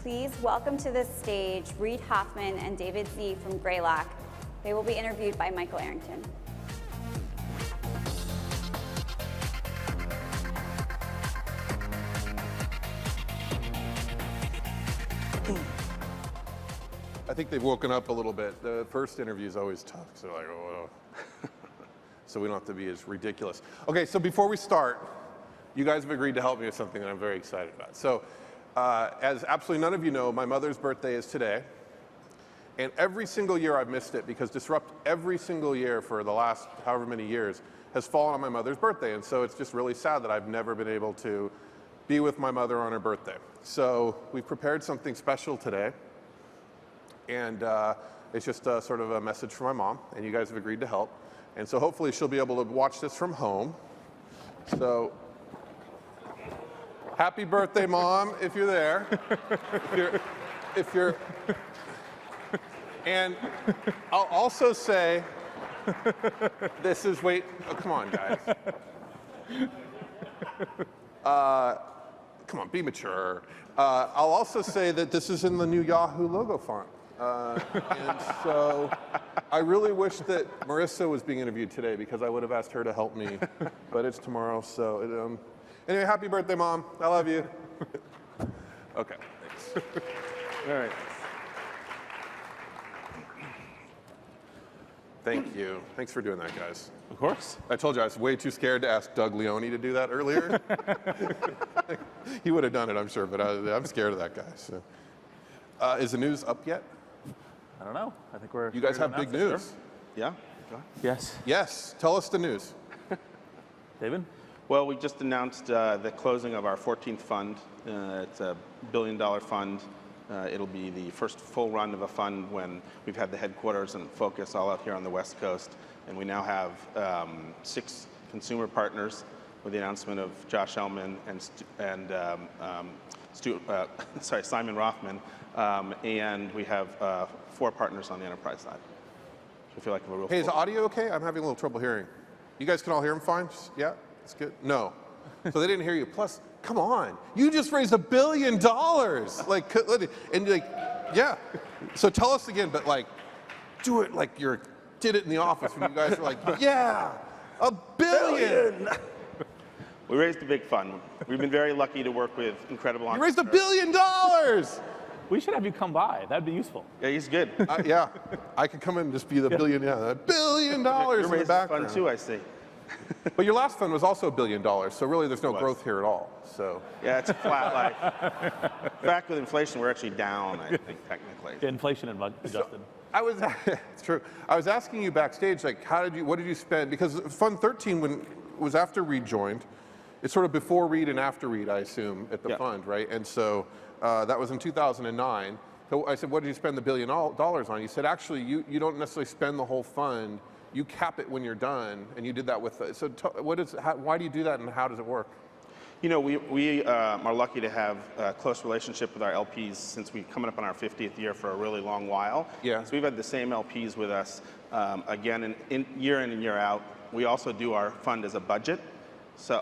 please welcome to the stage Reid Hoffman and David Z from Greylock. They will be interviewed by Michael Arrington. I think they've woken up a little bit. The first interview is always tough, so they're like, oh. So we don't have to be as ridiculous. Okay, so before we start, you guys have agreed to help me with something that I'm very excited about. So as absolutely none of you know, my mother's birthday is today. And every single year I've missed it because Disrupt every single year for the last however many years has fallen on my mother's birthday. And so it's just really sad that I've never been able to be with my mother on her birthday. So we've prepared something special today. And it's just sort of a message from my mom, and you guys have agreed to help. And so hopefully she'll be able to watch this from home. So happy birthday, Mom, if you're there. If you're, and I'll also say, this is, oh, come on, guys. Come on, be mature. I'll also say that this is in the new Yahoo logo font. And so I really wish that Marissa was being interviewed today because I would have asked her to help me, but it's tomorrow. So anyway, happy birthday, Mom. I love you. Okay, thanks. All right. Thank you. Thanks for doing that, guys. Of course. I told you I was way too scared to ask Doug Leone to do that earlier. He would have done it, I'm sure, but I'm scared of that guy. So, is the news up yet? I don't know. I think we're. You guys have big news. Sure. Yeah? Yes. Yes. Tell us the news. David? Well, we just announced the closing of our 14th fund. It's a $1 billion fund. It'll be the first full run of a fund when we've had the headquarters and focus all out here on the West Coast. And we now have 6 consumer partners with the announcement of Josh Ellman and Simon Rothman. And we have 4 partners on the enterprise side. So I feel like we're real. Hey, is the audio okay? I'm having a little trouble hearing. You guys can all hear him fine? Yeah? It's good? No. So they didn't hear you. Plus, come on. You just raised $1 billion. Like, and like, yeah. So tell us again, but like, do it like you did it in the office when you guys were like, yeah, $1 billion. We raised a big fund. We've been very lucky to work with incredible You raised entrepreneurs. $1 billion. We should have you come by. That'd be useful. Yeah, he's good. Yeah, I could come in and just be the billion, $1 billion in You're the raising background. fund too, I see. But your last fund was also $1 billion, so really there's no growth here at all. So Yeah, it's a flat life. In fact, with inflation, we're actually down, I think, technically. Inflation adjusted. It's true. I was asking you backstage, like, what did you spend? Because Fund 13 was after Reid joined. It's sort of before Reid and after Reid, I assume, at the fund, right? And so that was in 2009. So I said, what did you spend the $1 billion on? You said, actually, you don't necessarily spend the whole fund. You cap it when you're done, and you did that with. So why do you do that, and how does it work? You know, we are lucky to have a close relationship with our LPs since we've coming up on our 50th year for a really long while. Yeah. So we've had the same LPs with us again, in and year out. We also do our fund as a budget, so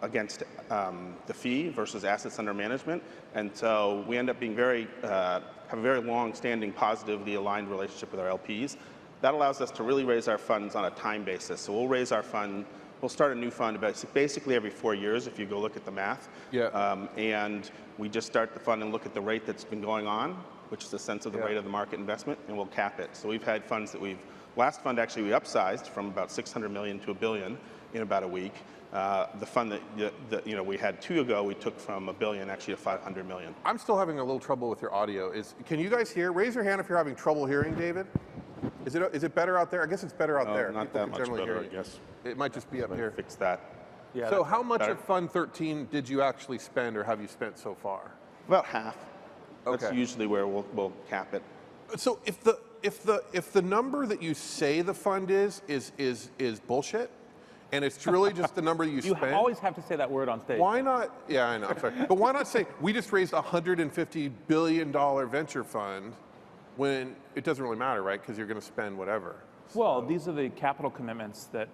against the fee versus assets under management, and so we end up being have a very long-standing, positively aligned relationship with our LPs. That allows us to really raise our funds on a time basis. So we'll raise our fund. We'll start a new fund basically every 4 years if you go look at the math. Yeah. And we just start the fund and look at the rate that's been going on, which is the sense of the rate of the market investment, and we'll cap it. So we've had funds that last fund actually we upsized from about 600 million to $1 billion in about a week. The fund that we had 2 ago, we took from $1 billion actually to 500 million. I'm still having a little trouble with your audio. Can you guys hear? Raise your hand if you're having trouble hearing, David. Is it better out there? I guess it's better out there. Not that much better, I guess. It might just be up here. Fix that. Yeah. So how much of Fund 13 did you actually spend, or have you spent so far? About half. That's Okay. usually where we'll cap it. So if the number that you say the fund is bullshit, and it's really just the number you spend. You always have to say that word on stage. Why not? Yeah, I know. I'm sorry. But why not say we just raised a $150 billion venture fund when it doesn't really matter, right? Because you're going to spend whatever. Well, these are the capital commitments that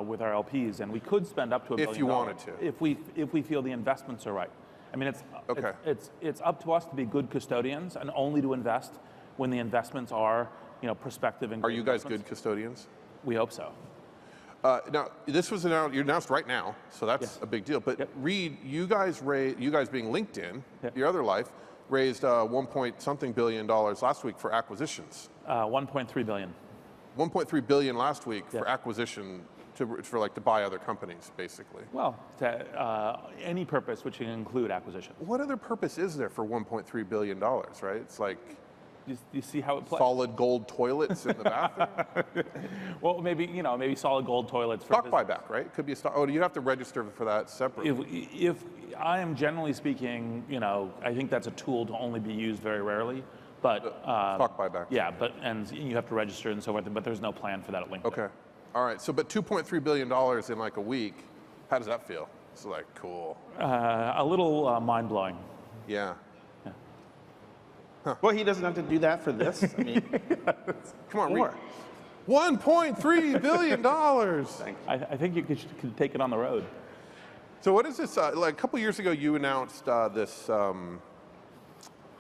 with our LPs, and we could spend up to $1 billion if you wanted to. if we feel the investments are right. I mean, Okay. it's up to us to be good custodians and only to invest when the investments are, prospective and Are great you guys investments. good custodians? We hope so. Now, this was announced. You announced right now, so that's Yes. a big deal. But Yep. Reid, you guys being LinkedIn, Yep. your other life, raised 1 billion dollars last week for acquisitions. 1.3 billion. 1.3 billion last week for Yep. acquisition to buy other companies, basically. Well, to any purpose which can include acquisition. What other purpose is there for 1.3 billion dollars? Right? It's like You see how it plays. solid gold toilets in the bathroom. Well, maybe solid gold toilets for Stock business. buyback, right? Could be a stock. Oh, you have to register for that separately. If I am generally speaking, I think that's a tool to only be used very rarely. But Stock buyback. yeah, and you have to register and so forth. But there's no plan for that at LinkedIn. Okay. All right. So, but 2.3 billion dollars in like a week. How does that feel? It's like cool. A little mind blowing. Yeah. Well, he doesn't have to do that for this. I mean, Come on, more. Reid. 1.3 billion dollars. Thank you. I think you could take it on the road. So, what is this? Like a couple years ago, you announced this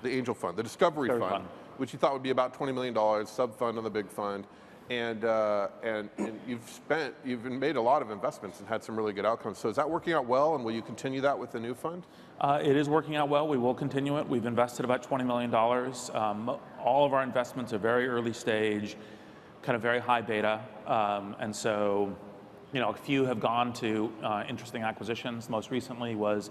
the angel fund, the discovery Discovery fund, fund. which you thought would be about $20 million, sub fund on the big fund, and you've made a lot of investments and had some really good outcomes. So, is that working out well, and will you continue that with the new fund? It is working out well. We will continue it. We've invested about $20 million. All of our investments are very early stage, kind of very high beta. And so, a few have gone to interesting acquisitions. Most recently was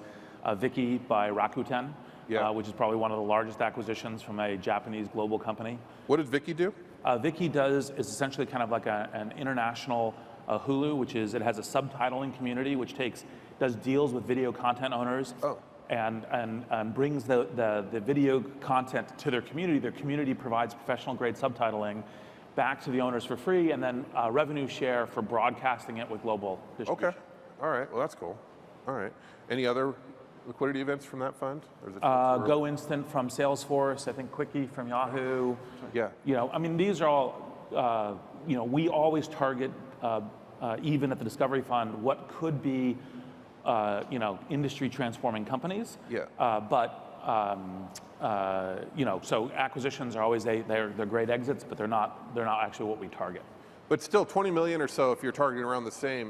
Vicki by Rakuten, Yeah. which is probably one of the largest acquisitions from a Japanese global company. What did Vicki do? Vicki is essentially kind of like an international Hulu, which is, it has a subtitling community, which does deals with video content owners. Oh. And brings the video content to their community. Their community provides professional grade subtitling back to the owners for free, and then revenue share for broadcasting it with global distribution. Okay. All right. Well, that's cool. All right. Any other liquidity events from that fund? Or is it Go Instant from Salesforce, I think Quickie from Yahoo. Yeah. These are all, we always target, even at the Discovery Fund, what could be, industry transforming companies. Yeah. So acquisitions are always, they're great exits, but they're not actually what we target. But still, 20 million or so, if you're targeting around the same,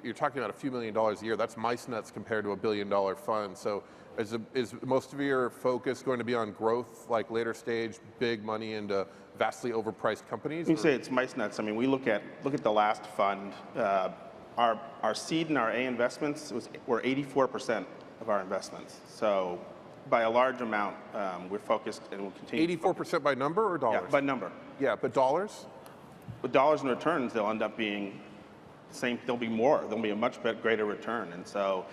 you're talking about a few $1 million a year. That's mice nuts compared to $1 billion fund. So is most of your focus going to be on growth, like later stage, big money into vastly overpriced companies? You say it's mice nuts. I mean, we look at the last fund. Our seed and our A investments were 84% of our investments. So by a large amount, we're focused and will continue. 84% by number or dollars? Yeah, by number. Yeah, but dollars? With dollars and returns, they'll end up being the same. There'll be more. There'll be a much greater return. And so,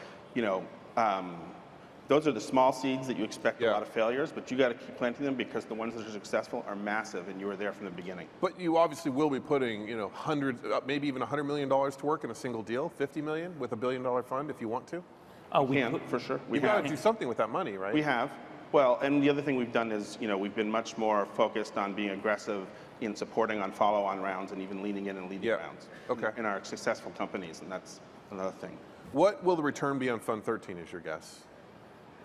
those are the small seeds that you expect a lot of failures, but you got to keep planting them because the ones that are successful are massive, and you were there from the beginning. But you obviously will be putting, hundreds, maybe even $100 million to work in a single deal, 50 million with $1 billion fund if you want to. We can, for sure. You've got to do something with that money, right? We have. Well, and the other thing we've done is, we've been much more focused on being aggressive in supporting on follow-on rounds and even leaning in and leading rounds. Okay. In our successful companies, and that's another thing. What will the return be on Fund 13 is your guess?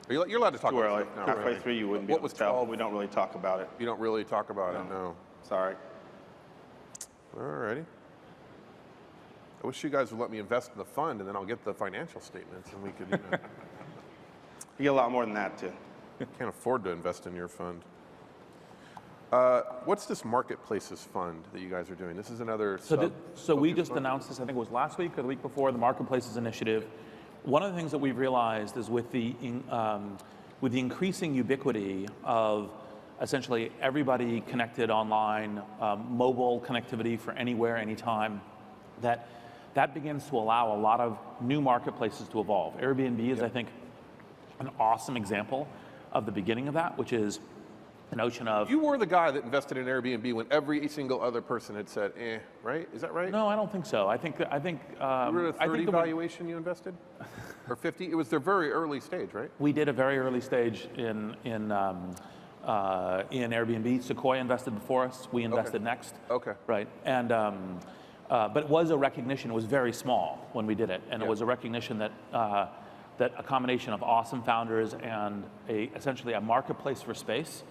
You're allowed to talk Too about early. it now, Halfway right? through, you wouldn't be What able was to tell. 12? We don't really talk about it. You don't really talk about it, no. Sorry. All righty. I wish you guys would let me invest in the fund, and then I'll get the financial statements, and we could, You get a lot more than that, too. can't afford to invest in your fund. What's this marketplaces fund that you guys are doing? This is another So we just announced this, I think it was last week or the week before, the Marketplaces Initiative. One of the things that we've realized is with the increasing ubiquity of essentially everybody connected online, mobile connectivity for anywhere, anytime, that begins to allow a lot of new marketplaces to evolve. Airbnb is, I think, an awesome example of the beginning of that, which is the notion of... You were the guy that invested in Airbnb when every single other person had said, right? Is that right? No, I don't think so. I think you were at a 30 valuation you invested? Or 50? It was their very early stage, right? We did a very early stage in Airbnb. Sequoia invested before us. We invested next. Okay. Right. And but it was a recognition. It was very small when we did it, and it was a recognition that that a combination of awesome founders and essentially a marketplace for space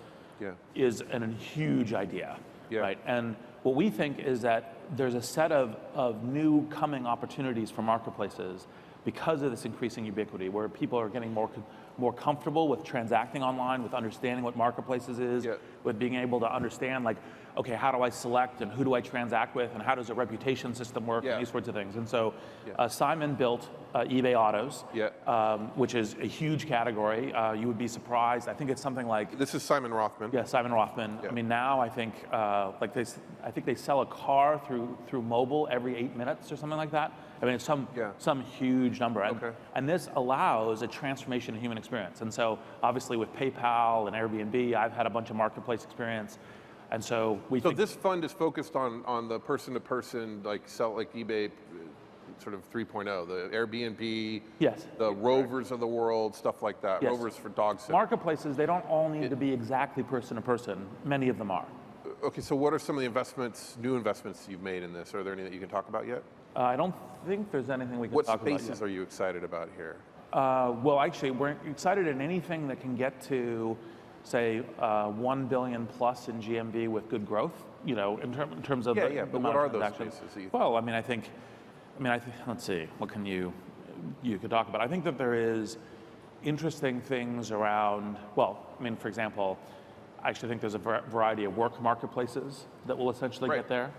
is a huge idea, right? And what we think is that there's a set of new coming opportunities for marketplaces because of this increasing ubiquity, where people are getting more comfortable with transacting online, with understanding what marketplaces is, with being able to understand, like, okay, how do I select and who do I transact with and how does a reputation system work and these sorts of things. And so Simon built eBay Autos, which is a huge category. You would be surprised. I think it's something like... This is Simon Rothman. Yeah, Simon Rothman. I mean, now I think they sell a car through mobile every 8 minutes or something like that. I mean, it's some huge number. And this allows a transformation in human experience. And so obviously with PayPal and Airbnb, I've had a bunch of marketplace experience. And so So this fund is focused on the person-to-person, like eBay, sort of 3.0, the Airbnb, the Rovers of the world, stuff like that. Rovers for dog sitting. Marketplaces, they don't all need to be exactly person-to-person. Many of them are. Okay, so what are some of the new investments you've made in this? Are there any that you can talk about yet? I don't think there's anything we can talk about yet. What spaces are you excited about here? Well, actually, we're excited in anything that can get to, say, 1 billion plus in GMV with good growth, in terms of the but what are those spaces that you think? Well, I think, let's see, what can you could talk about? I think that there is interesting things around, for example, I actually think there's a variety of work marketplaces that will essentially get there.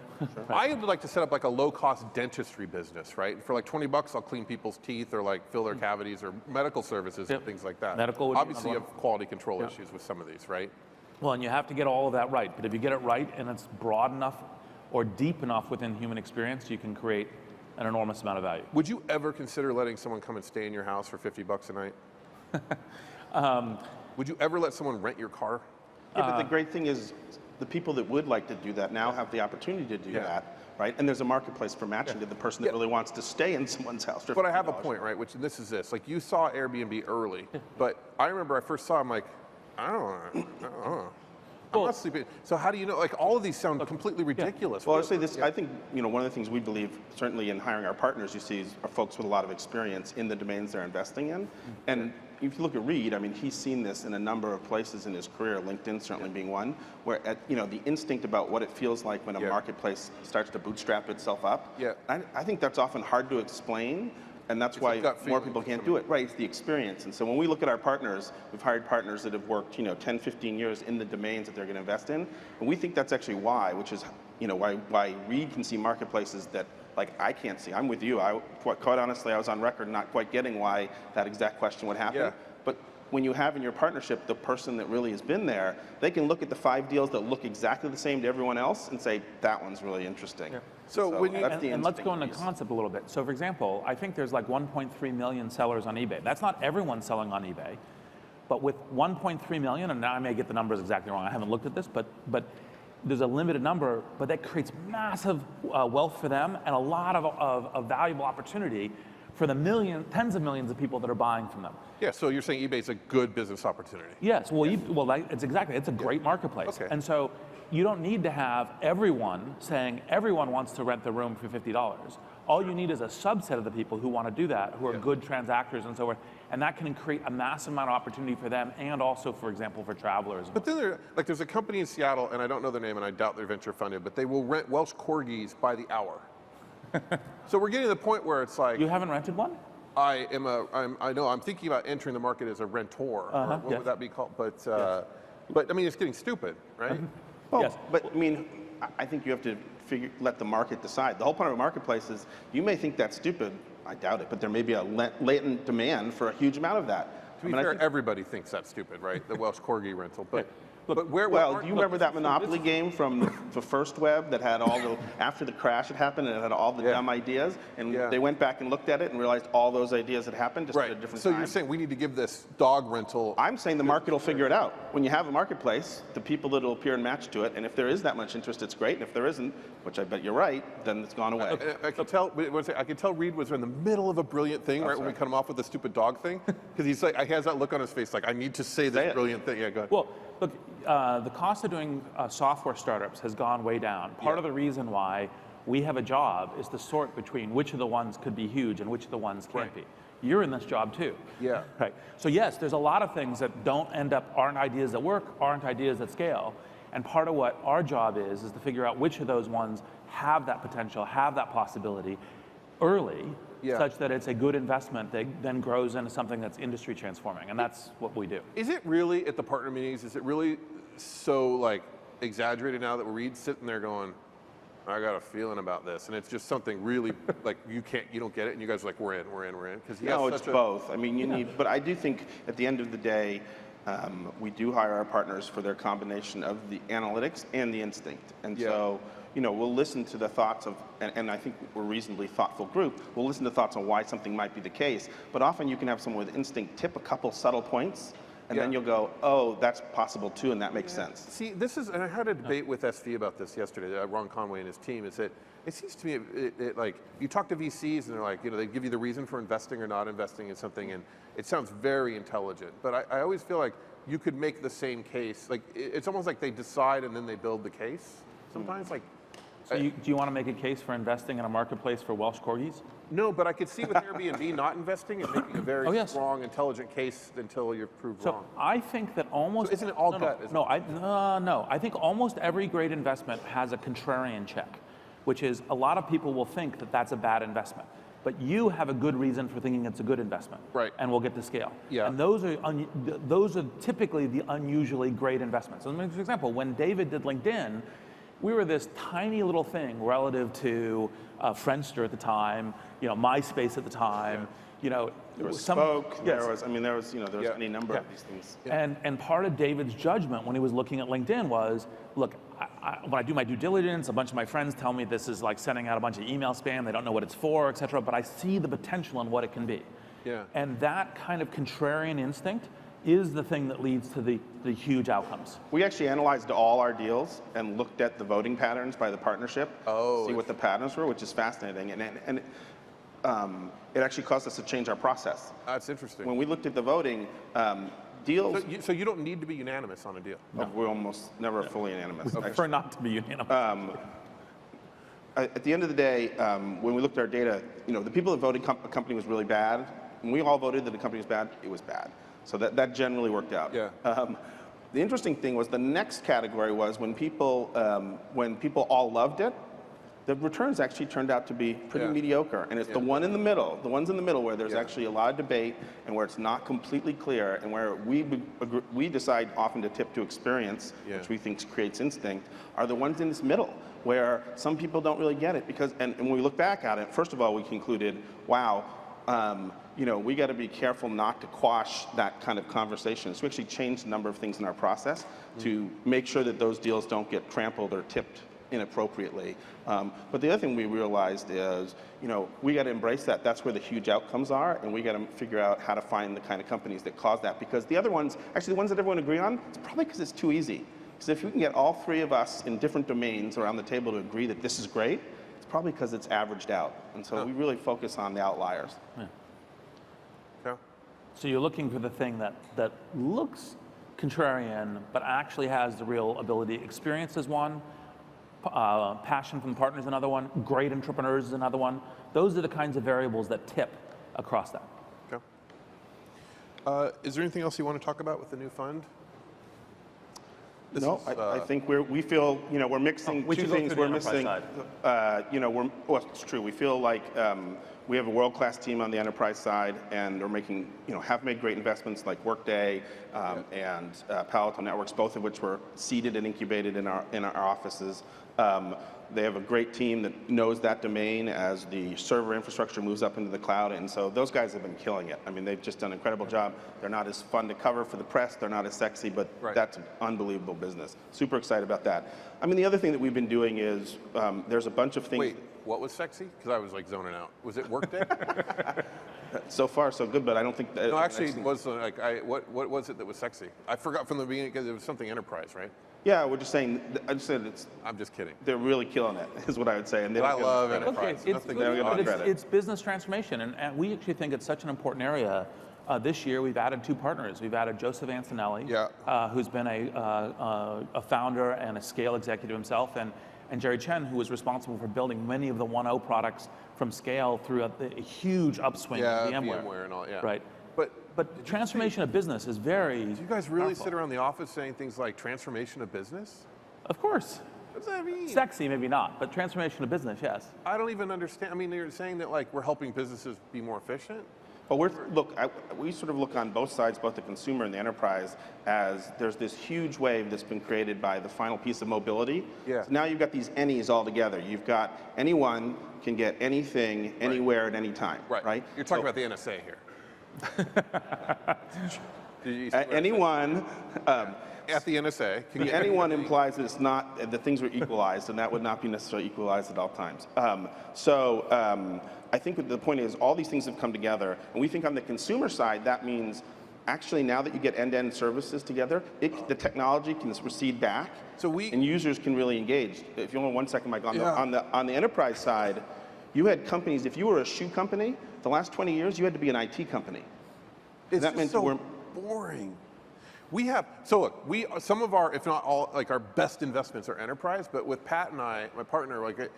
I would like to set up like a low-cost dentistry business, right? For like $20, I'll clean people's teeth or like fill their cavities, or medical services and things like that. Medical would obviously you have quality control issues with some of these, right? Well, and you have to get all of that right. But if you get it right and it's broad enough or deep enough within human experience, you can create an enormous amount of value. Would you ever consider letting someone come and stay in your house for $50 a night? Would you ever let someone rent your car? Yeah, but the great thing is the people that would like to do that now have the opportunity to do that, right? And there's a marketplace for matching to the person that really wants to stay in someone's house. But I have a point, right? Which this. Like, you saw Airbnb early, but I remember I first saw, I'm like, I don't know. I'm not sleeping. So how do you know? Like, all of these sound completely ridiculous. Well, I'll say this. I think, one of the things we believe, certainly in hiring our partners, you see are folks with a lot of experience in the domains they're investing in. And if you look at Reid, he's seen this in a number of places in his career, LinkedIn certainly being one, where the instinct about what it feels like when a marketplace starts to bootstrap itself up. I think that's often hard to explain. And that's why more people can't do it. Right, it's the experience. And so when we look at our partners, we've hired partners that have worked 10, 15 years in the domains that they're going to invest in. And we think that's actually why, which is why Reid can see marketplaces that I can't see. I'm with you. Quite honestly, I was on record not quite getting why that exact question would happen. But when you have in your partnership the person that really has been there, they can look at the 5 deals that look exactly the same to everyone else and say, that one's really interesting. So when you, and let's go into concept a little bit. So for example, I think there's like 1.3 million sellers on eBay. That's not everyone selling on eBay, but with 1.3 million, and now I may get the numbers exactly wrong, I haven't looked at this, but there's a limited number, but that creates massive wealth for them and a lot of valuable opportunity for the tens of millions of people that are buying from them. Yeah, so you're saying eBay's a good business opportunity. Yes, it's a great marketplace. And so you don't need to have everyone saying everyone wants to rent the room for $50. All you need is a subset of the people who want to do that, who are good transactors and so forth, and that can create a massive amount of opportunity for them and also, for example, for travelers. But then there's a company in Seattle, and I don't know their name, and I doubt they're venture funded, but they will rent Welsh Corgis by the hour. So we're getting to the point where it's like... You haven't rented one? I know, I'm thinking about entering the market as a rentor. What would that be called? But it's getting stupid, right? Well, but I think you have to let the market decide. The whole point of a marketplace is you may think that's stupid. I doubt it, but there may be a latent demand for a huge amount of that. To be fair, everybody thinks that's stupid, right? The Welsh Corgi rental. But do you remember that Monopoly game from the first web that had all the, after the crash had happened and it had all the dumb ideas, and they went back and looked at it and realized all those ideas had happened just at a different time? So you're saying we need to give this dog rental... I'm saying the market will figure it out. When you have a marketplace, the people that will appear and match to it, and if there is that much interest, it's great, and if there isn't, which I bet you're right, then it's gone away. I can tell Reid was in the middle of a brilliant thing, right, when we cut him off with the stupid dog thing, because he has that look on his face like, I need to say this brilliant thing. Yeah, go ahead. Well, look, the cost of doing software startups has gone way down. Part of the reason why we have a job is to sort between which of the ones could be huge and which of the ones can't be. you're in this job too. Yeah. Right. So yes, there's a lot of things that aren't ideas that work, aren't ideas that scale. And part of what our job is to figure out which of those ones have that potential, have that possibility early, such that it's a good investment that then grows into something that's industry transforming. And that's what we do. Is it really, at the partner meetings, is it really so like exaggerated now that Reid's sitting there going, I got a feeling about this, and it's just something really like you don't get it, and you guys are like, we're in, because no, it's both. I mean, you need, but I do think at the end of the day, we do hire our partners for their combination of the analytics and the instinct, and so we'll listen to the thoughts of, and I think we're a reasonably thoughtful group. We'll listen to thoughts on why something might be the case, but often you can have someone with instinct tip a couple subtle points. And then you'll go, oh, that's possible too, and that makes sense. See, and I had a debate with SV about this yesterday, Ron Conway and his team, is that it seems to me, like, you talk to VCs and they're like, they give you the reason for investing or not investing in something, and it sounds very intelligent. But I always feel like you could make the same case. Like, it's almost like they decide and then they build the case. Sometimes, like. So do you want to make a case for investing in a marketplace for Welsh Corgis? No, but I could see with Airbnb not investing and making a very strong, intelligent case until you're proved wrong. So I think that almost... So isn't it all gut? No, I think almost every great investment has a contrarian check, which is a lot of people will think that that's a bad investment. But you have a good reason for thinking it's a good investment. Right. And we'll get to scale. Yeah. And those are typically the unusually great investments. So, for example, when David did LinkedIn, we were this tiny little thing relative to Friendster at the time, MySpace at the time. There was Spoke. There was any number of these things. Yeah. And part of David's judgment when he was looking at LinkedIn was, look, when I do my due diligence, a bunch of my friends tell me this is like sending out a bunch of email spam. They don't know what it's for, et cetera. But I see the potential in what it can be. Yeah. And that kind of contrarian instinct is the thing that leads to the huge outcomes. We actually analyzed all our deals and looked at the voting patterns by the partnership, see what the patterns were, which is fascinating. And it actually caused us to change our process. That's interesting. When we looked at the voting, deals... So you don't need to be unanimous on a deal? No. We're almost never fully unanimous. We prefer not to be unanimous. At the end of the day, when we looked at our data, the people that voted a company was really bad. When we all voted that the company was bad, it was bad. So that generally worked out. Yeah. The interesting thing was the next category was when people all loved it, the returns actually turned out to be pretty mediocre. And it's the ones in the middle where there's actually a lot of debate and where it's not completely clear and where we decide often to tip to experience, which we think creates instinct, are the ones in this middle where some people don't really get it because, and when we look back at it, first of all, we concluded, wow, we got to be careful not to quash that kind of conversation. So we actually changed a number of things in our process to make sure that those deals don't get trampled or tipped inappropriately. But the other thing we realized is, we got to embrace that. That's where the huge outcomes are, and we got to figure out how to find the kind of companies that cause that. Because the other ones, actually the ones that everyone agree on, it's probably because it's too easy. Because if we can get all three of us in different domains around the table to agree that this is great, it's probably because it's averaged out. And so we really focus on the outliers. Yeah. So you're looking for the thing that looks contrarian, but actually has the real ability. Experience is one, passion from partners is another one, great entrepreneurs is another one. Those are the kinds of variables that tip across that. Okay. Is there anything else you want to talk about with the new fund? I think we feel, we're mixing two things. We're missing, well, it's true. We feel like we have a world-class team on the enterprise side, and they're making, have made great investments like Workday and Palo Alto Networks, both of which were seeded and incubated in our offices. They have a great team that knows that domain as the server infrastructure moves up into the cloud, and so those guys have been killing it. I mean, they've just done an incredible job. They're not as fun to cover for the press, they're not as sexy, but that's an unbelievable business. Super excited about that. I mean, the other thing that we've been doing is there's a bunch of things. Wait, what was sexy? Because I was like zoning out. Was it Workday? So far, so good, but I don't think that. No, actually, it was like, what was it that was sexy? I forgot from the beginning because it was something enterprise, right? Yeah, we're just saying. I just said I'm just kidding. They're really killing it, is what I would say. And I love enterprise. Okay, it's business transformation, and we actually think it's such an important area. This year, we've added two partners. We've added Joseph Antonelli, who's been a founder and a scale executive himself, and and Jerry Chen, who was responsible for building many of the 1.0 products from scale through a huge upswing of VMware. And all, yeah. Right. But transformation of business is very Do you guys really powerful. sit around the office saying things like transformation of business? Of course. What does that mean? Sexy, maybe not, but transformation of business, yes. I don't even understand. I mean, you're saying that like we're helping businesses be more efficient? But we sort of look on both sides, both the consumer and the enterprise, as there's this huge wave that's been created by the final piece of mobility. Yeah. So now you've got these any's all together. You've got anyone can get anything, anywhere, at any time. Right. You're talking about the NSA here. Anyone. At the NSA. The anyone implies that it's not, that things are equalized, and that would not be necessarily equalized at all times. I think the point is all these things have come together, and we think on the consumer side, that means actually now that you get end-to-end services together, the technology can recede back, and users can really engage. If you only 1 second, Mike, on the enterprise side, you had companies, if you were a shoe company, the last 20 years, you had to be an IT company. It's that just meant so boring. We have, so look, some of our, if not all, like our best investments are enterprise, but with Pat and I, my partner, like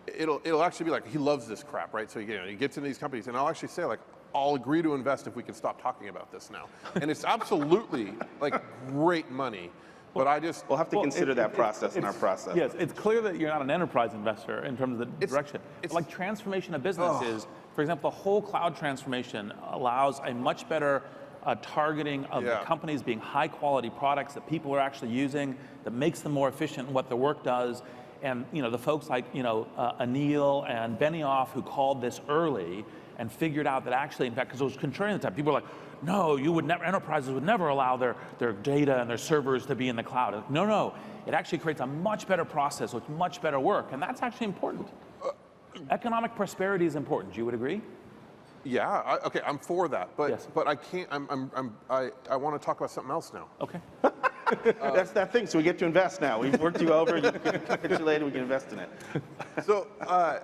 it'll actually be like, he loves this crap, right? So he gets into these companies and I'll actually say like, I'll agree to invest if we can stop talking about this now. And it's absolutely like great money, but I just. We'll have to consider that process in our process. Yes, it's clear that you're not an enterprise investor in terms of the direction. It's like transformation of business is, for example, the whole cloud transformation allows a much better targeting of the companies being high quality products that people are actually using, that makes them more efficient in what their work does. And the folks like Anil and Benioff who called this early and figured out that actually, in fact, because it was contrarian at the time, people were like, no, enterprises would never allow their data and their servers to be in the cloud. Like, no, it actually creates a much better process with much better work, and that's actually important. Economic prosperity is important. You would agree? Yeah, okay, I'm for that, but Yes. but I can't. I want to talk about something else now. Okay. That's that thing. So we get to invest now. We've worked you over. You capitulated. We can invest in it. So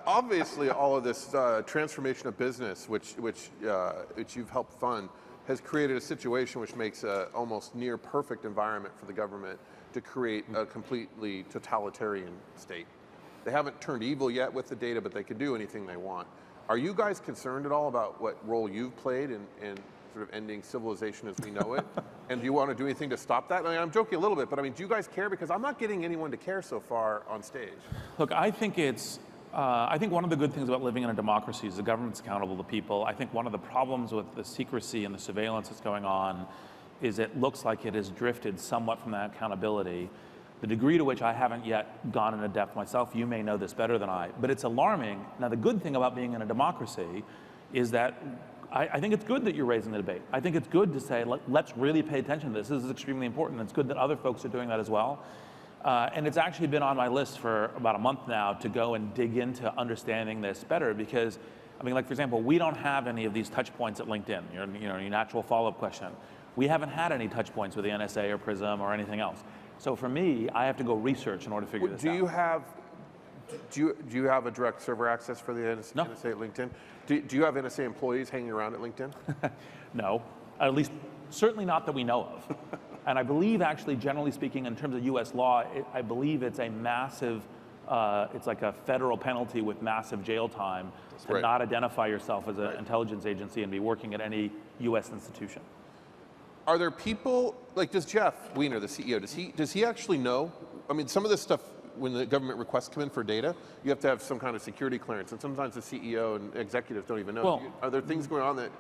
obviously, all of this transformation of business, which you've helped fund, has created a situation which makes a almost near perfect environment for the government to create a completely totalitarian state. They haven't turned evil yet with the data, but they can do anything they want. Are you guys concerned at all about what role you've played in sort of ending civilization as we know it? And do you want to do anything to stop that? I mean, I'm joking a little bit, but I mean, do you guys care? Because I'm not getting anyone to care so far on stage. Look, I think I think one of the good things about living in a democracy is the government's accountable to people. I think one of the problems with the secrecy and the surveillance that's going on is it looks like it has drifted somewhat from that accountability. The degree to which I haven't yet gone into depth myself, you may know this better than I, but it's alarming. Now, the good thing about being in a democracy is that I think it's good that you're raising the debate. I think it's good to say, let's really pay attention to this. This is extremely important. It's good that other folks are doing that as well. And it's actually been on my list for about a month now to go and dig into understanding this better because, I mean, like, for example, we don't have any of these touch points at LinkedIn, your natural follow-up question. We haven't had any touch points with the NSA or PRISM or anything else. So for me, I have to go research in order to figure this out. Do you have a direct server access for the NSA, No. NSA at LinkedIn? Do you have NSA employees hanging around at LinkedIn? No, at least certainly not that we know of. And I believe, actually, generally speaking, in terms of U.S. law, I believe it's a massive, it's like a federal penalty with massive jail time to not identify yourself as an intelligence agency and be working at any U.S. institution. Are there people, like does Jeff Weiner, the CEO, does he actually know? I mean, some of this stuff, when the government requests come in for data, you have to have some kind of security clearance, and sometimes the CEO and executives don't even know. Well, are there things going on that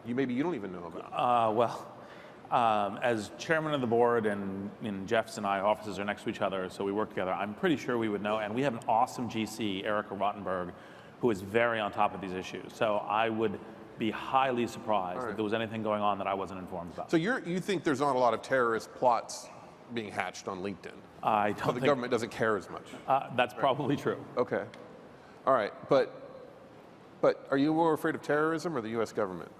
maybe you don't even know about? As chairman of the board, and Jeff's and I offices are next to each other, so we work together, I'm pretty sure we would know, and we have an awesome GC, Erica Rottenberg, who is very on top of these issues. So I would be highly surprised if there was anything going on that I wasn't informed about. So you think there's not a lot of terrorist plots being hatched on LinkedIn? I don't think the government doesn't care as much. That's probably true. Okay. All right. But are you more afraid of terrorism or the U.S. government?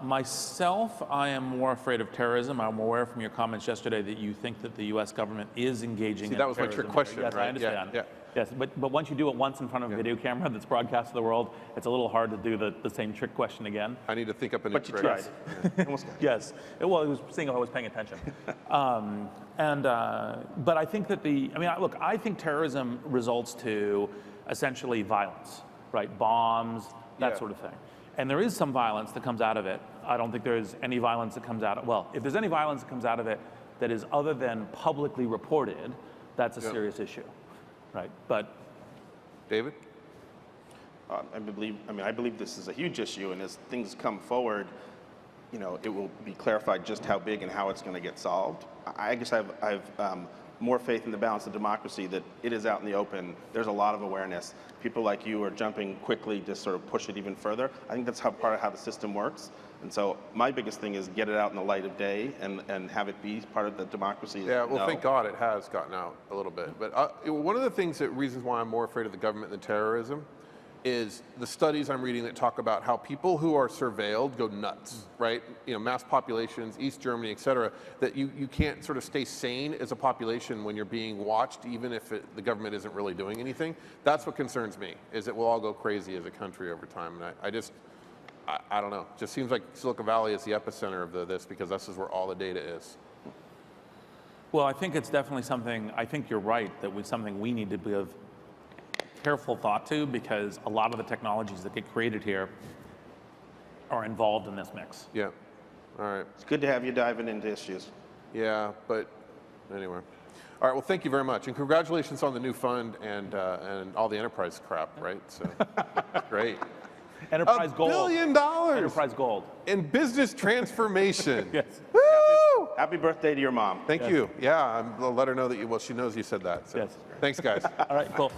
Myself, I am more afraid of terrorism. I'm aware from your comments yesterday that you think that the U.S. government is engaging in that was my terrorism. trick question, Yes, right? I understand. Yeah. Yes, but once you do it once in front of a video camera that's broadcast to the world, it's a little hard to do the same trick question again. I need to think up an But you expression. tried. Almost got it. Yes. Well, it was seeing if I was paying attention. But I think that look, I think terrorism results to essentially violence, right? Bombs, that Yeah. sort of thing. And there is some violence that comes out of it. I don't think there's any violence that comes out of, well, if there's any violence that comes out of it that is other than publicly reported, that's a serious issue, right? But David? I believe this is a huge issue, and as things come forward, it will be clarified just how big and how it's going to get solved. I guess I've more faith in the balance of democracy that it is out in the open. There's a lot of awareness. People like you are jumping quickly to sort of push it even further. I think that's part of how the system works. And so my biggest thing is get it out in the light of day and have it be part of the democracy. Yeah, well, thank God it has gotten out a little bit. But one of the reasons why I'm more afraid of the government than terrorism is the studies I'm reading that talk about how people who are surveilled go nuts, right? Mass populations, East Germany, et cetera, that you can't sort of stay sane as a population when you're being watched, even if the government isn't really doing anything. That's what concerns me, is that we'll all go crazy as a country over time. And I don't know. It just seems like Silicon Valley is the epicenter of this because this is where all the data is. well, I think it's definitely something, I think you're right, that it's something we need to give careful thought to, because a lot of the technologies that get created here are involved in this mix. Yeah. All right. It's good to have you diving into issues. Yeah, but anyway. All right, well, thank you very much. And congratulations on the new fund and all the enterprise crap, right? So, great. Enterprise Gold. $1 billion Enterprise Gold. in business transformation. Yes. Woo! Happy birthday to your mom. Thank you. Yeah, I'll let her know that she knows you said that. So. Yes. Thanks, guys. All right, cool.